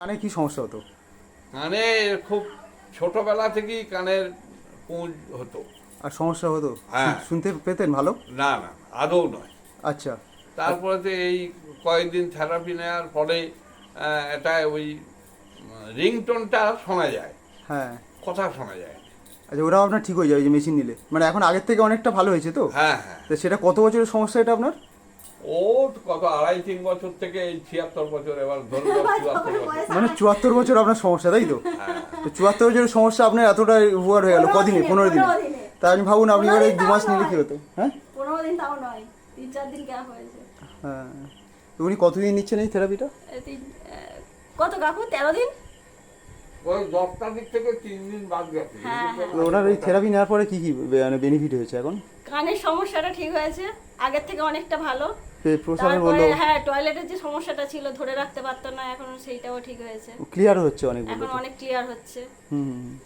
কানে কি সমস্যা হতো? কানে খুব ছোটবেলা থেকেই কানের পুঁজ হতো। আর সমস্যা হতো? হ্যাঁ। শুনতে পেতেন ভালো? না না, আদৌ নয়। আচ্ছা। তারপরে তো এই কয়েকদিন থেরাপি নেওয়ার পরে এটা ওই রিংটোনটা শোনা যায়, হ্যাঁ। কথা শোনা যায়। আচ্ছা, ওটাও আপনার ঠিক হয়ে যাবে যে মেশিন নিলে, মানে এখন আগের থেকে অনেকটা ভালো হয়েছে তো? হ্যাঁ হ্যাঁ। তো সেটা কত বছরের সমস্যা এটা আপনার? ও কত 2.5-3 বছর থেকে এই 76 বছর, এবার ধরুন 74 বছর। মানে 74 বছর আপনার সমস্যা, তাই তো? হ্যাঁ। তো 74 বছরের সমস্যা আপনার এতটা উপকার হয়ে গেল কদিনে? 15 দিনে? তা আপনি ভাবুন, আপনি এবারে 2 মাস নিলে কি হতো? হ্যাঁ 15 দিন তাও নয়, 3-4 দিন গ্যাপ হয়েছে। হ্যাঁ। তো উনি কতদিন নিচ্ছেন এই থেরাপিটা? কত কাকু 13 দিন? ওই 10 তারিখ থেকে 3 দিন বাদ গেছে। হ্যাঁ, হ্যাঁ। তো ওনার এই থেরাপি নেওয়ার পরে কি কি মানে বেনিফিট হয়েছে এখন? কানের সমস্যাটা ঠিক হয়েছে, আগের থেকে অনেকটা ভালো। প্রসারের তারপরে বললো হ্যাঁ, টয়লেটের যে সমস্যাটা ছিল ধরে রাখতে পারতো না, এখন সেইটাও ঠিক হয়েছে। ক্লিয়ার হচ্ছে অনেকগুলো। এখন অনেক ক্লিয়ার হচ্ছে। হুম হুম, হুম।